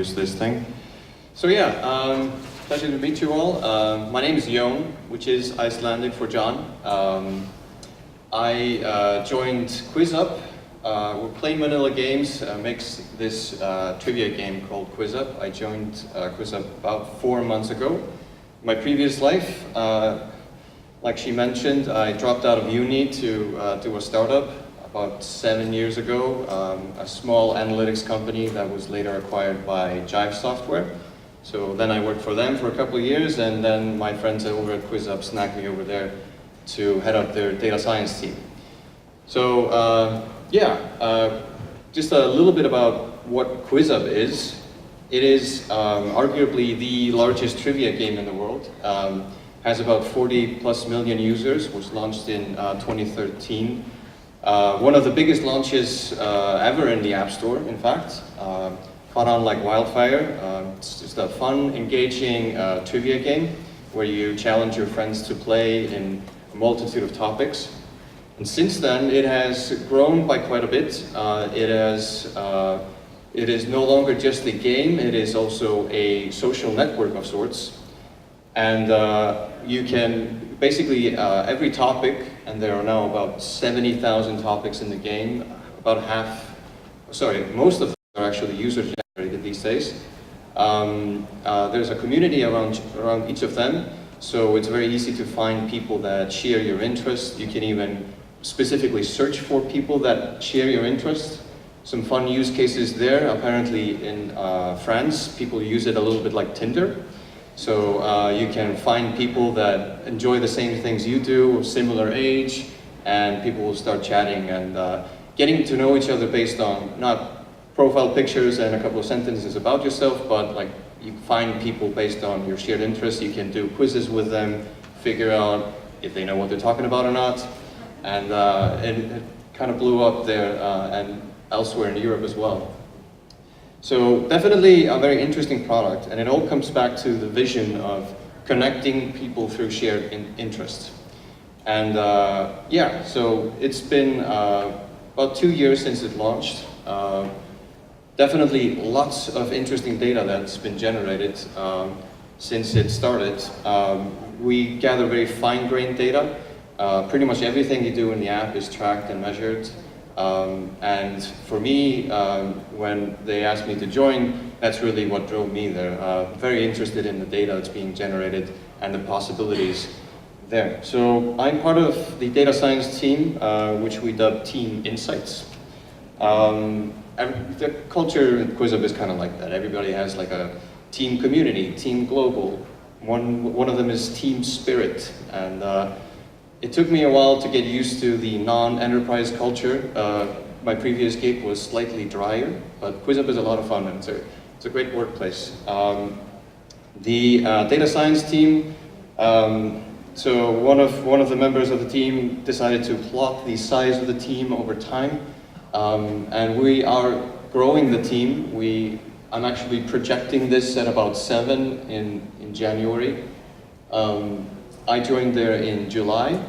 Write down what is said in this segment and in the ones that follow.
use this thing. So yeah, pleasure to meet you all. My name is Jon, which is Icelandic for John. I joined QuizUp. We're playing vanilla games, makes this trivia game called QuizUp. I joined QuizUp about 4 months ago. My previous life, like she mentioned, I dropped out of uni to do a startup about 7 years ago, a small analytics company that was later acquired by Jive Software. So then I worked for them for a couple of years, and then my friends over at QuizUp snagged me over there to head up their data science team. So just a little bit about what QuizUp is. It is arguably the largest trivia game in the world. Has about 40+ million users, was launched in 2013. One of the biggest launches ever in the App Store, in fact. Caught on like wildfire. It's just a fun, engaging trivia game where you challenge your friends to play in a multitude of topics. And since then, it has grown by quite a bit. It is no longer just a game, it is also a social network of sorts. And you can, basically every topic, and there are now about 70,000 topics in the game, most of them are actually user-generated these days. There's a community around each of them, so it's very easy to find people that share your interests. You can even specifically search for people that share your interests. Some fun use cases there. Apparently in France, people use it a little bit like Tinder. So you can find people that enjoy the same things you do, similar age, and people will start chatting and getting to know each other based on not profile pictures and a couple of sentences about yourself, but like you find people based on your shared interests. You can do quizzes with them, figure out if they know what they're talking about or not. And it kind of blew up there and elsewhere in Europe as well. So definitely a very interesting product, and it all comes back to the vision of connecting people through shared interests. And so it's been about 2 years since it launched. Definitely lots of interesting data that's been generated since it started. We gather very fine-grained data. Pretty much everything you do in the app is tracked and measured. And for me, when they asked me to join, that's really what drove me there. Very interested in the data that's being generated and the possibilities there. So I'm part of the data science team, which we dub Team Insights. The culture in QuizUp is kind of like that. Everybody has like a team community, team global. One of them is Team Spirit. And it took me a while to get used to the non-enterprise culture. My previous gig was slightly drier, but QuizUp is a lot of fun, and it's a great workplace. The data science team, so one of the members of the team decided to plot the size of the team over time, and we are growing the team. I'm actually projecting this at about 7 in January. I joined there in July,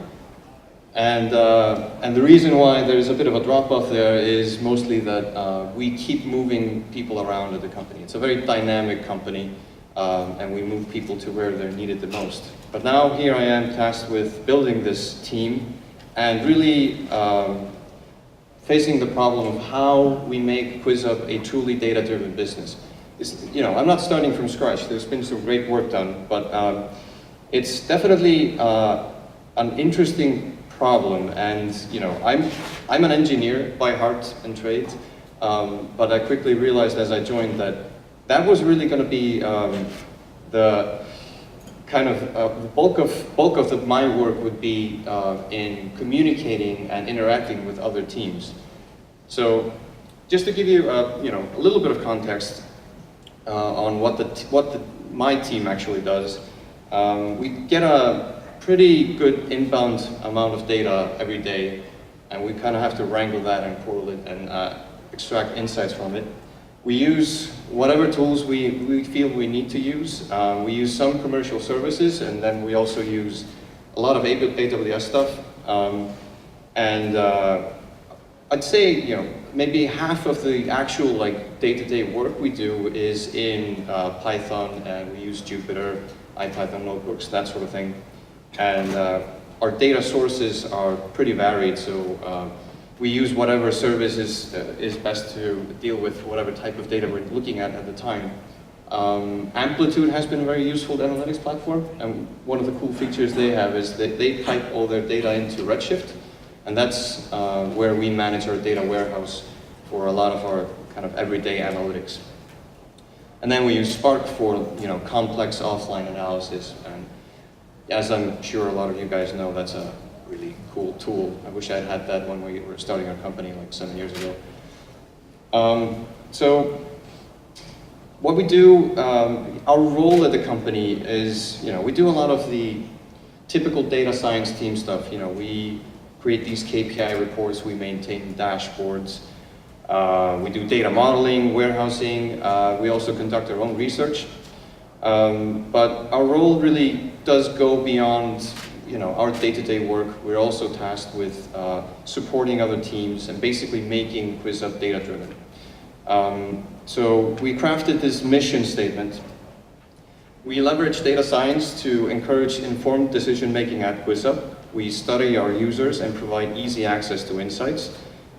and the reason why there's a bit of a drop-off there is mostly that we keep moving people around at the company. It's a very dynamic company, and we move people to where they're needed the most. But now here I am tasked with building this team and really facing the problem of how we make QuizUp a truly data-driven business. I'm not starting from scratch. There's been some great work done, but it's definitely an interesting problem, and I'm an engineer by heart and trade, but I quickly realized as I joined that was really going to be the kind of the bulk of my work would be in communicating and interacting with other teams. So just to give you a little bit of context on what my team actually does. We get a pretty good inbound amount of data every day, and we kind of have to wrangle that and correlate and extract insights from it. We use whatever tools we feel we need to use. We use some commercial services, and then we also use a lot of AWS stuff. I'd say, maybe half of the actual like day-to-day work we do is in Python, and we use Jupyter, IPython notebooks, that sort of thing. And our data sources are pretty varied, so we use whatever service is best to deal with whatever type of data we're looking at the time. Amplitude has been a very useful analytics platform, and one of the cool features they have is that they pipe all their data into Redshift, and that's where we manage our data warehouse for a lot of our kind of everyday analytics. And then we use Spark for complex offline analysis, and as I'm sure a lot of you guys know, that's a really cool tool. I wish I'd had that when we were starting our company like 7 years ago. So what we do, our role at the company is, we do a lot of the typical data science team stuff. We create these KPI reports, we maintain dashboards, we do data modeling, warehousing, we also conduct our own research. But our role really does go beyond our day-to-day work. We're also tasked with supporting other teams and basically making QuizUp data-driven. So we crafted this mission statement. We leverage data science to encourage informed decision-making at QuizUp. We study our users and provide easy access to insights.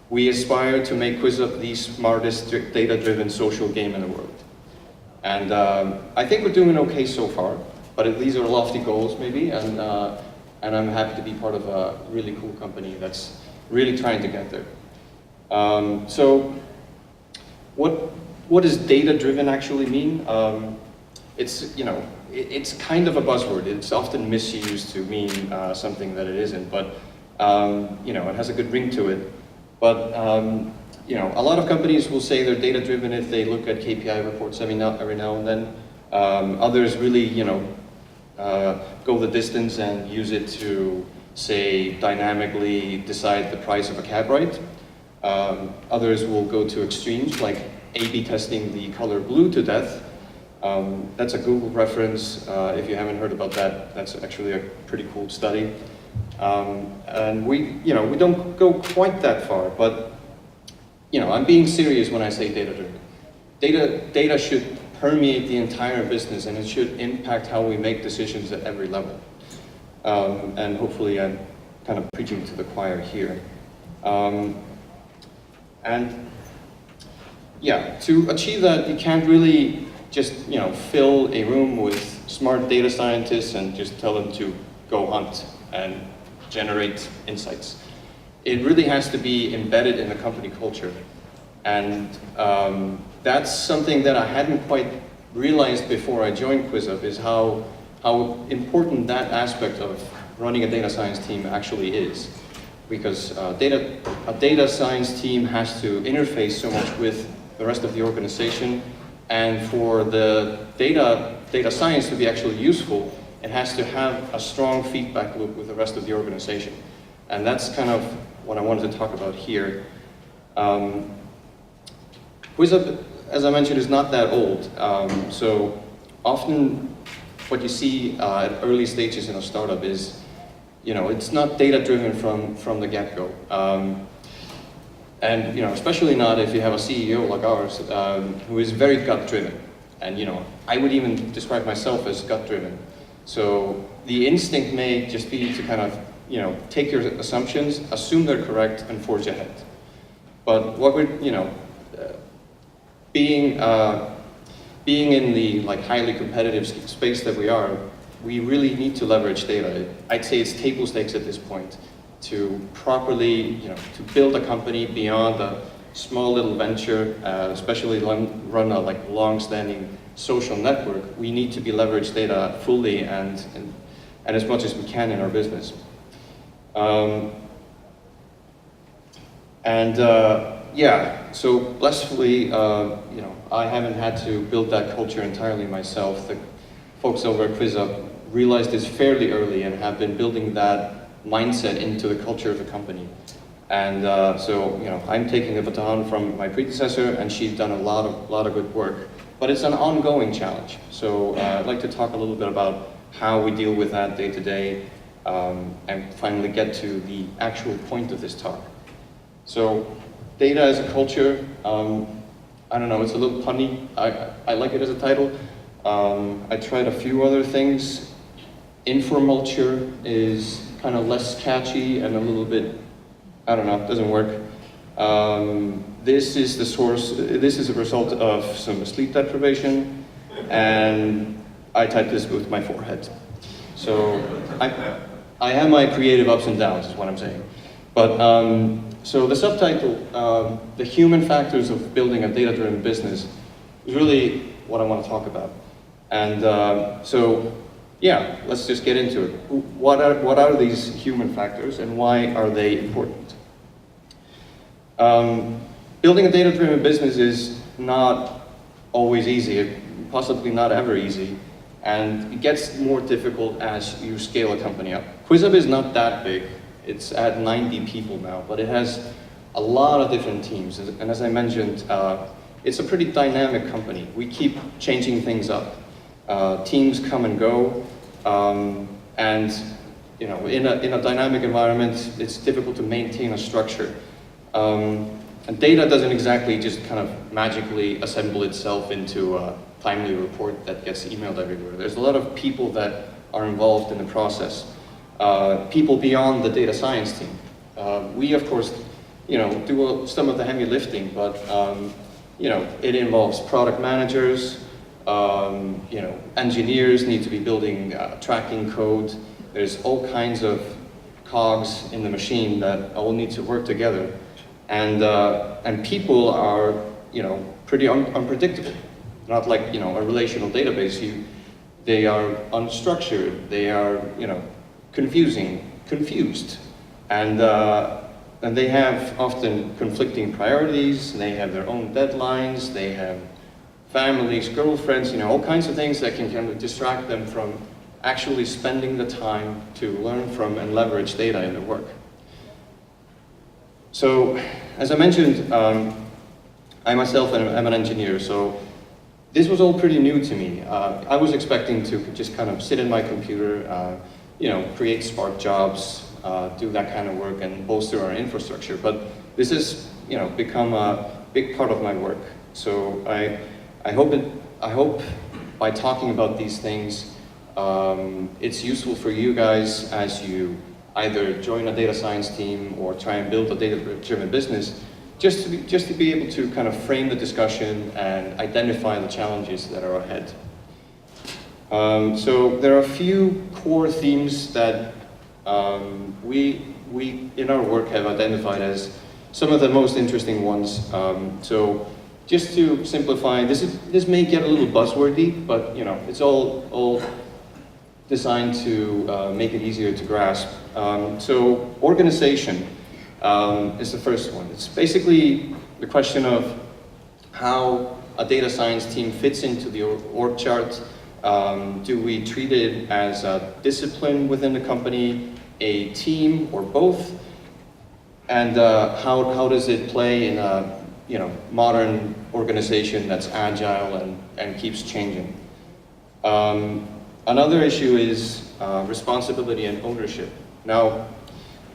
We aspire to make QuizUp the smartest data-driven social game in the world. And I think we're doing okay so far, but these are lofty goals maybe, and I'm happy to be part of a really cool company that's really trying to get there. So what does data-driven actually mean? It's kind of a buzzword. It's often misused to mean something that it isn't, but it has a good ring to it. But a lot of companies will say they're data-driven if they look at KPI reports every now and then. Others really, go the distance and use it to, say, dynamically decide the price of a cab ride. Others will go to extremes, like A/B testing the color blue to death. That's a Google reference. If you haven't heard about that, that's actually a pretty cool study. And we don't go quite that far, but I'm being serious when I say data-driven. Data should permeate the entire business, and it should impact how we make decisions at every level. And hopefully I'm kind of preaching to the choir here. To achieve that, you can't really just fill a room with smart data scientists and just tell them to go hunt and generate insights. It really has to be embedded in the company culture. And that's something that I hadn't quite realized before I joined QuizUp, is how important that aspect of running a data science team actually is. Because a data science team has to interface so much with the rest of the organization, and for the data science to be actually useful, it has to have a strong feedback loop with the rest of the organization. And that's kind of what I wanted to talk about here. QuizUp, as I mentioned, is not that old. So often what you see at early stages in a startup is, it's not data-driven from the get-go. And especially not if you have a CEO like ours, who is very gut-driven. And I would even describe myself as gut-driven. So the instinct may just be to kind of, take your assumptions, assume they're correct, and forge ahead. But what we're, being in the highly competitive space that we are, we really need to leverage data. I'd say it's table stakes at this point to properly, to build a company beyond a small little venture, especially run a long-standing social network. We need to be leverage data fully and as much as we can in our business. So blessedly, I haven't had to build that culture entirely myself. The folks over at QuizUp realized this fairly early and have been building that mindset into the culture of the company. And I'm taking the baton from my predecessor, and she's done a lot of good work. But it's an ongoing challenge. So I'd like to talk a little bit about how we deal with that day to day, and finally get to the actual point of this talk. So data as a culture, I don't know, it's a little punny. I like it as a title. I tried a few other things. Informalture is kind of less catchy and a little bit, I don't know, doesn't work. This is the source, this is a result of some sleep deprivation, and I typed this with my forehead. So I have my creative ups and downs, is what I'm saying. But so the subtitle, The Human Factors of Building a Data-Driven Business, is really what I want to talk about. And so, yeah, let's just get into it. What are these human factors and why are they important? Building a data-driven business is not always easy, possibly not ever easy, and it gets more difficult as you scale a company up. QuizUp is not that big. It's at 90 people now, but it has a lot of different teams. And as I mentioned, it's a pretty dynamic company. We keep changing things up. Teams come and go, and you know, in a dynamic environment, it's difficult to maintain a structure. And data doesn't exactly just kind of magically assemble itself into a timely report that gets emailed everywhere. There's a lot of people that are involved in the process. People beyond the data science team. We, of course, you know, do some of the heavy lifting, but you know, it involves product managers. You know, engineers need to be building tracking code. There's all kinds of cogs in the machine that all need to work together, and people are, you know, pretty unpredictable. Not like, you know, a relational database. They are unstructured. They are, you know, confused, and they have often conflicting priorities. They have their own deadlines. They have families, girlfriends, you know, all kinds of things that can kind of distract them from actually spending the time to learn from and leverage data in their work. So, as I mentioned, I myself am an engineer, so this was all pretty new to me. I was expecting to just kind of sit in my computer, you know, create Spark jobs, do that kind of work and bolster our infrastructure. But this has, you know, become a big part of my work. So I hope by talking about these things, it's useful for you guys as you either join a data science team or try and build a data-driven business, just to be able to kind of frame the discussion and identify the challenges that are ahead. So there are a few core themes that we in our work have identified as some of the most interesting ones. So just to simplify, this may get a little buzzwordy, but you know, it's all designed to make it easier to grasp. So organization is the first one. It's basically the question of how a data science team fits into the org chart. Do we treat it as a discipline within the company, a team, or both? And how does it play in a, you know, modern organization that's agile and keeps changing? Another issue is responsibility and ownership. Now,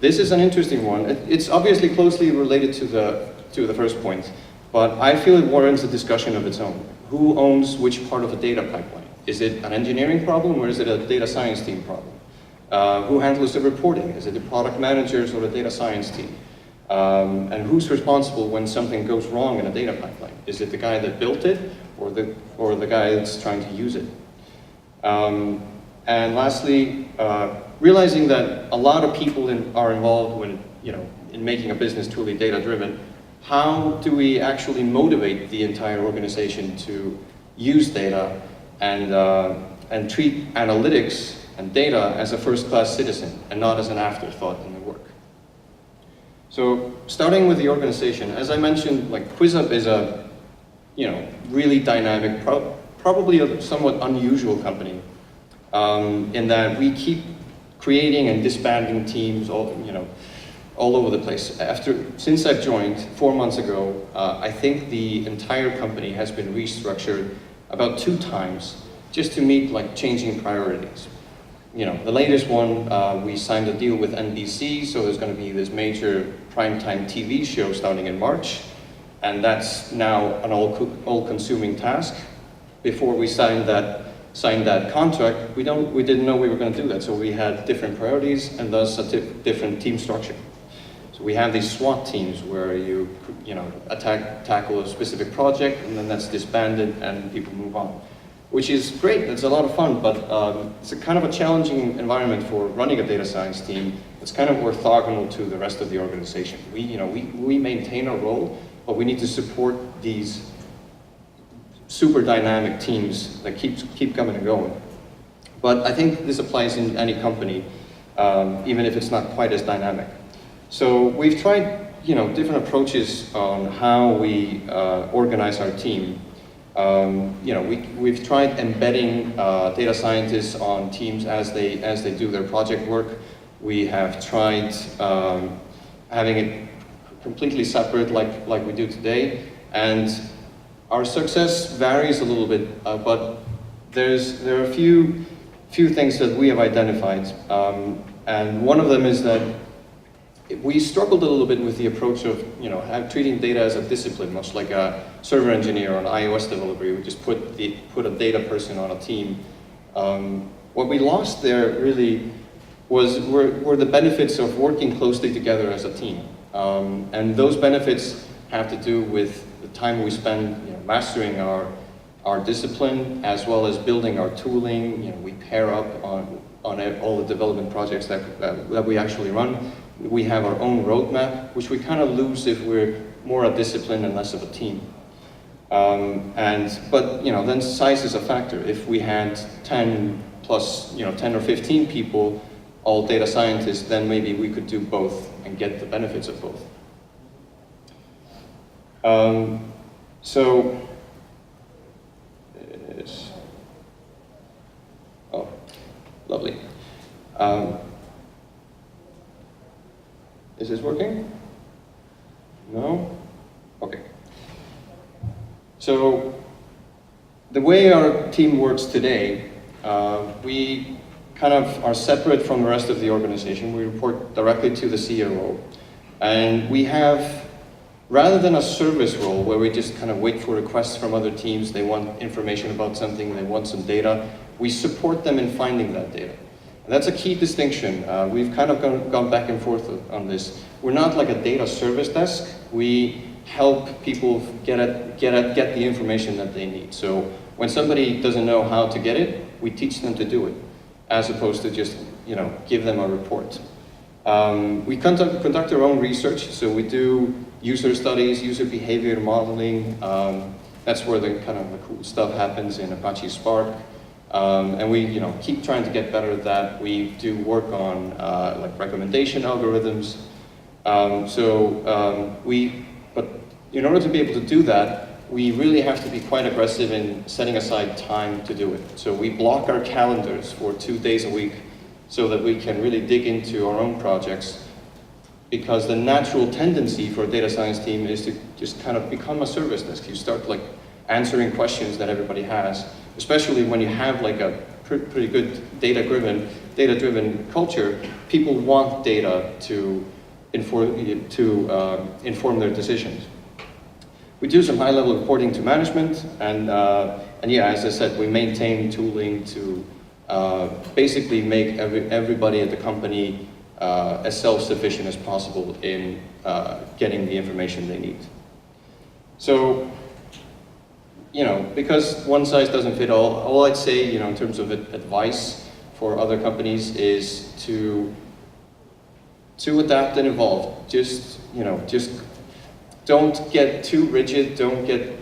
this is an interesting one. It's obviously closely related to the first point, but I feel it warrants a discussion of its own. Who owns which part of a data pipeline? Is it an engineering problem or is it a data science team problem? Who handles the reporting? Is it the product managers or the data science team? And who's responsible when something goes wrong in a data pipeline? Is it the guy that built it or the guy that's trying to use it? And lastly, realizing that a lot of people are involved when, you know, in making a business truly data-driven, how do we actually motivate the entire organization to use data and treat analytics and data as a first-class citizen and not as an afterthought in their work? So starting with the organization, as I mentioned, like QuizUp is a, you know, really dynamic, probably a somewhat unusual company in that we keep creating and disbanding teams all over the place. Since I've joined 4 months ago, I think the entire company has been restructured about 2 times just to meet like changing priorities. the latest one, we signed a deal with NBC, so there's going to be this major primetime TV show starting in March, and that's now an all-consuming task. Before we signed that contract, we didn't know we were going to do that, so we had different priorities and thus a different team structure. So we have these SWAT teams where you tackle a specific project, and then that's disbanded and people move on, which is great. It's a lot of fun, but it's a kind of a challenging environment for running a data science team. It's kind of orthogonal to the rest of the organization. We maintain our role, but we need to support these super dynamic teams that keep coming and going. But I think this applies in any company, even if it's not quite as dynamic. So we've tried, different approaches on how we organize our team. We've tried embedding data scientists on teams as they do their project work. We have tried having it completely separate, like we do today, and our success varies a little bit. But there are a few things that we have identified, and one of them is that we struggled a little bit with the approach of treating data as a discipline, much like a server engineer or an iOS developer. We just put a data person on a team. What we lost there really were the benefits of working closely together as a team, and those benefits have to do with the time we spend mastering our discipline, as well as building our tooling. We pair up on all the development projects that we actually run. We have our own roadmap, which we kind of lose if we're more a discipline and less of a team. But then size is a factor. If we had 10 or 15 people, all data scientists, then maybe we could do both and get the benefits of both. So, oh, lovely. Is this working? No? Okay. So, the way our team works today, we kind of are separate from the rest of the organization. We report directly to the CRO. And we have, rather than a service role where we just kind of wait for requests from other teams, they want information about something, they want some data, we support them in finding that data. And that's a key distinction. We've kind of gone back and forth on this. We're not like a data service desk. We help people get the information that they need. So when somebody doesn't know how to get it, we teach them to do it, as opposed to just give them a report. We conduct our own research, so we do user studies, user behavior modeling. That's where the cool stuff happens in Apache Spark. And we keep trying to get better at that. We do work on like recommendation algorithms. But in order to be able to do that, we really have to be quite aggressive in setting aside time to do it. So we block our calendars for 2 days a week so that we can really dig into our own projects, because the natural tendency for a data science team is to just kind of become a service desk. You start like answering questions that everybody has, especially when you have like a pretty good data-driven culture. People want data to inform their decisions. We do some high-level reporting to management, and yeah, as I said, we maintain tooling to basically make everybody at the company as self-sufficient as possible in getting the information they need. So, because one size doesn't fit all I'd say, in terms of advice for other companies is to adapt and evolve. Just don't get too rigid. Don't get,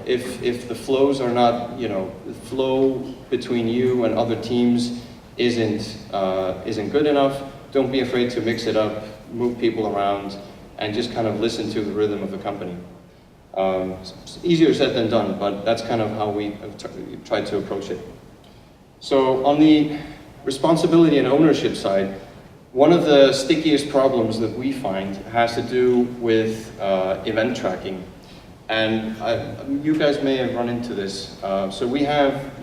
if the flows are not, the flow between you and other teams isn't good enough, don't be afraid to mix it up, move people around, and just kind of listen to the rhythm of the company. It's easier said than done, but that's kind of how we have tried to approach it. So on the responsibility and ownership side, one of the stickiest problems that we find has to do with event tracking. And you guys may have run into this. So we have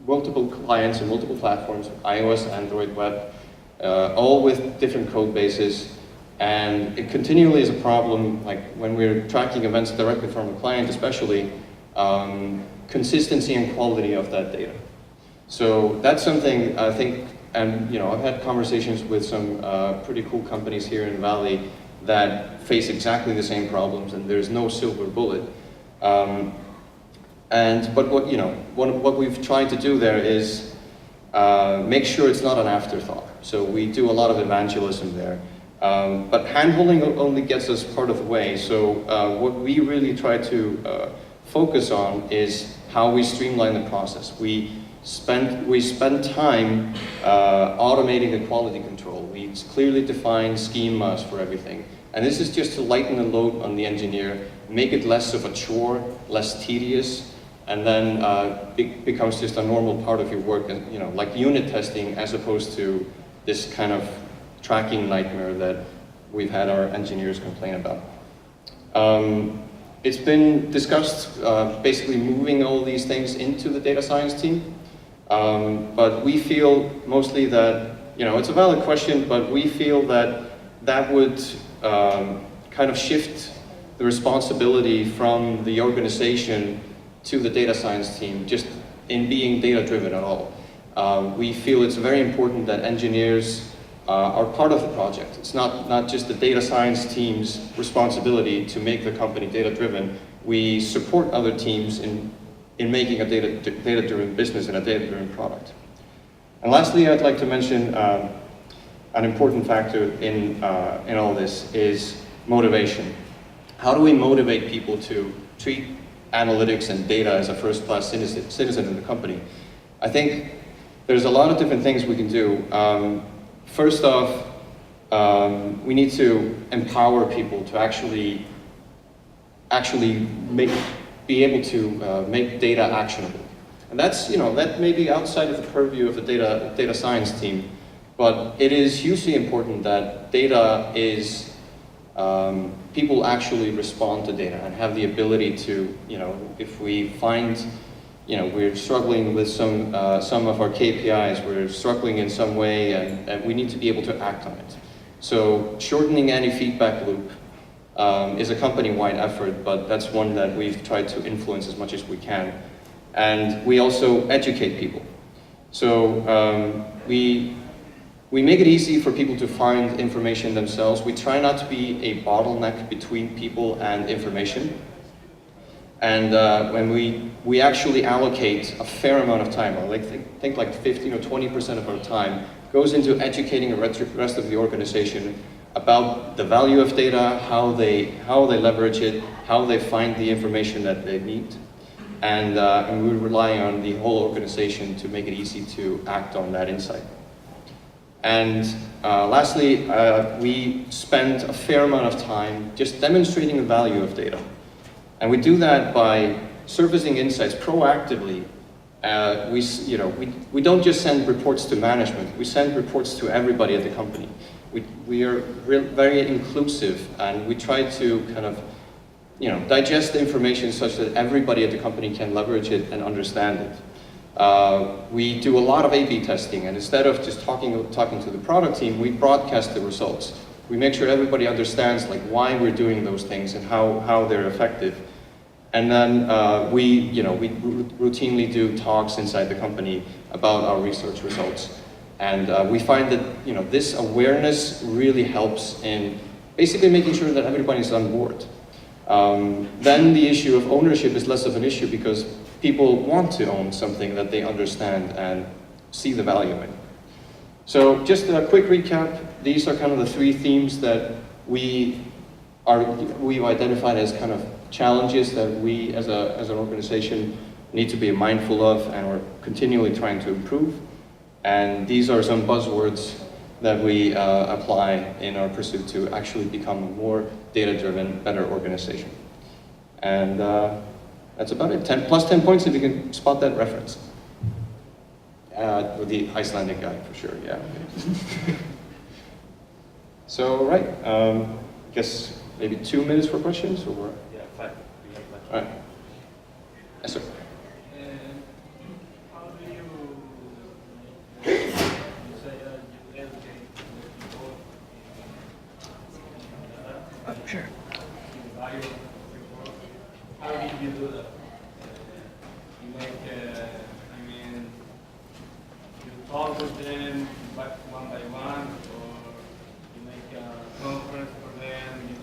multiple clients and multiple platforms, iOS, Android, web, all with different code bases. And it continually is a problem, like when we're tracking events directly from a client especially, consistency and quality of that data. So that's something I think, and I've had conversations with some pretty cool companies here in Valley that face exactly the same problems, and there's no silver bullet. But what we've tried to do there is make sure it's not an afterthought. So we do a lot of evangelism there. But handholding only gets us part of the way. So what we really try to focus on is how we streamline the process. We spend time automating the quality control. We clearly define schemas for everything. And this is just to lighten the load on the engineer, make it less of a chore, less tedious, and then becomes just a normal part of your work, and, like unit testing as opposed to this kind of tracking nightmare that we've had our engineers complain about. It's been discussed basically moving all these things into the data science team, but we feel mostly that, it's a valid question, but we feel that that would kind of shift the responsibility from the organization to the data science team, just in being data-driven at all. We feel it's very important that engineers are part of the project. It's not just the data science team's responsibility to make the company data-driven. We support other teams in making a data-driven business and a data-driven product. And lastly, I'd like to mention an important factor in all this is motivation. How do we motivate people to treat analytics and data as a first-class citizen in the company? I think there's a lot of different things we can do. First off, we need to empower people to actually be able to make data actionable. And that's, that may be outside of the purview of the data science team, but it is hugely important that data is, people actually respond to data and have the ability to, if we find, we're struggling with some of our KPIs, we're struggling in some way, and we need to be able to act on it. So shortening any feedback loop is a company-wide effort, but that's one that we've tried to influence as much as we can. And we also educate people. So we make it easy for people to find information themselves. We try not to be a bottleneck between people and information. And when we actually allocate a fair amount of time, I think like 15 or 20% of our time goes into educating the rest of the organization about the value of data, how they leverage it, how they find the information that they need. And we rely on the whole organization to make it easy to act on that insight. And lastly, we spend a fair amount of time just demonstrating the value of data. And we do that by surfacing insights proactively. We don't just send reports to management, we send reports to everybody at the company. We are very inclusive, and we try to kind of digest the information such that everybody at the company can leverage it and understand it. We do a lot of A/B testing, and instead of just talking to the product team, we broadcast the results. We make sure everybody understands why we're doing those things and how they're effective. And then we routinely do talks inside the company about our research results. And we find that this awareness really helps in basically making sure that everybody's on board. Then the issue of ownership is less of an issue because people want to own something that they understand and see the value in. So just a quick recap, these are kind of the three themes that we've identified as kind of challenges that we as an organization need to be mindful of and we're continually trying to improve. And these are some buzzwords that we apply in our pursuit to actually become a more data-driven, better organization. And that's about it. 10 plus 10 points if you can spot that reference. With the Icelandic guy, for sure, yeah. So, right, I guess maybe 2 minutes for questions, or? Yeah, 5. We have 5. All right. Yes, sir. How do you Sure. How did you do that? You make, I mean, you talk with them one by one, or you make a conference for them, you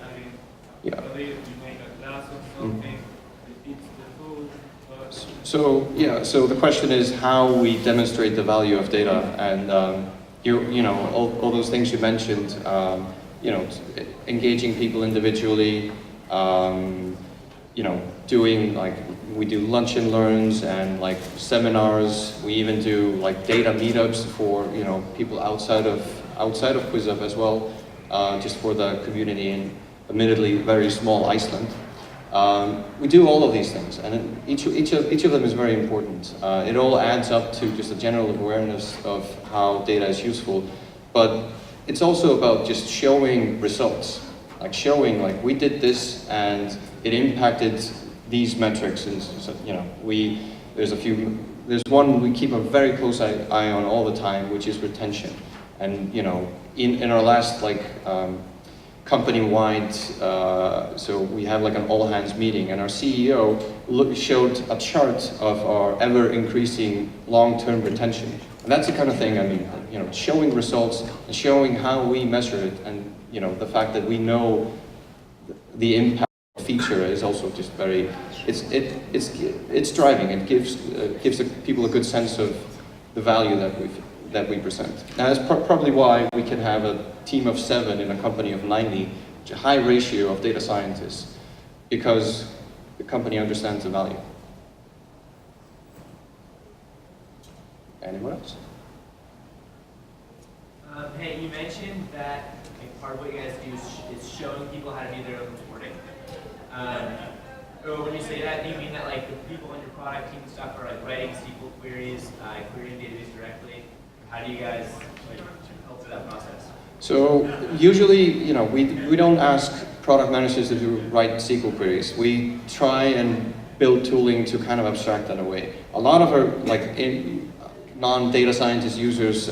make a class or something, you teach the tools. So the question is how we demonstrate the value of data, and all those things you mentioned, engaging people individually, doing we do lunch and learns and seminars. We even do data meetups for people outside of QuizUp as well, just for the community in admittedly very small Iceland. We do all of these things, and each of them is very important. It all adds up to just a general awareness of how data is useful, but it's also about just showing results, showing we did this and it impacted these metrics, and there's one we keep a very close eye on all the time, which is retention. And in our last company-wide, so we have an all-hands meeting, and our CEO showed a chart of our ever-increasing long-term retention. And that's the kind of thing, showing results and showing how we measure it, and the fact that we know the impact of a feature is also just very, it's driving. It gives people a good sense of the value that we present. And that's probably why we can have a team of 7 in a company of 90, which is a high ratio of data scientists, because the company understands the value. Anyone else? Hey, you mentioned that part of what you guys do is showing people how to do their own reporting. When you say that, do you mean that the people on your product team and stuff are writing SQL queries, querying database directly? How do you guys help through that process? So usually, we don't ask product managers to write SQL queries. We try and build tooling to kind of abstract that away. A lot of our non-data scientist users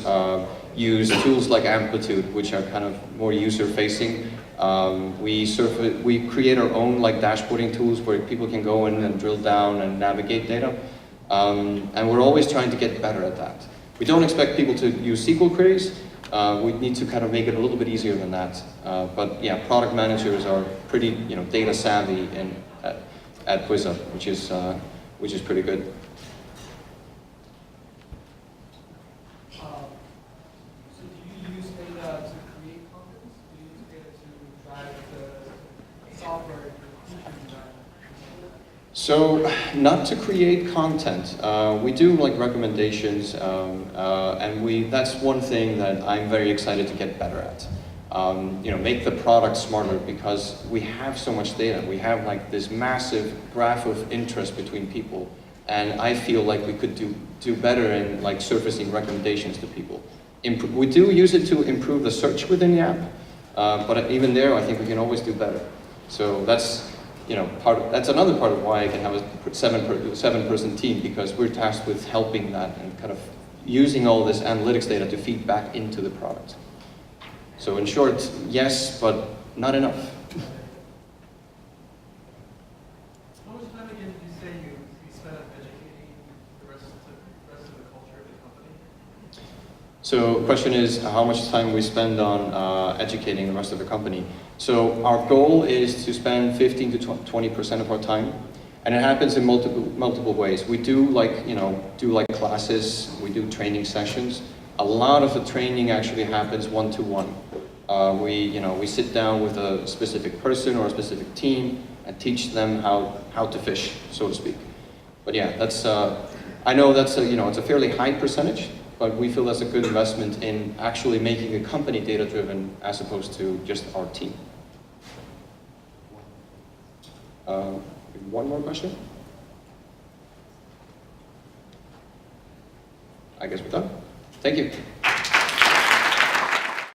use tools like Amplitude, which are kind of more user-facing. We create our own dashboarding tools where people can go in and drill down and navigate data, and we're always trying to get better at that. We don't expect people to use SQL queries. We need to kind of make it a little bit easier than that. But yeah, product managers are pretty data savvy at QuizUp, which is pretty good. So, not to create content. We do recommendations, and that's one thing that I'm very excited to get better at. Make the product smarter, because we have so much data. We have this massive graph of interest between people, and I feel we could do better in surfacing recommendations to people. We do use it to improve the search within the app, but even there, I think we can always do better. So that's that's another part of why I can have a seven-person team, because we're tasked with helping that and kind of using all this analytics data to feed back into the product. So in short, yes, but not enough. How much time again did you say you spent educating the rest of the culture of the company? So the question is how much time we spend on educating the rest of the company. So our goal is to spend 15 to 20% of our time, and it happens in multiple ways. We do classes, we do training sessions. A lot of the training actually happens one-to-one. We sit down with a specific person or a specific team and teach them how to fish, so to speak. But yeah, that's I know that's it's a fairly high percentage, but we feel that's a good investment in actually making a company data-driven as opposed to just our team. One more question? I guess we're done. Thank you.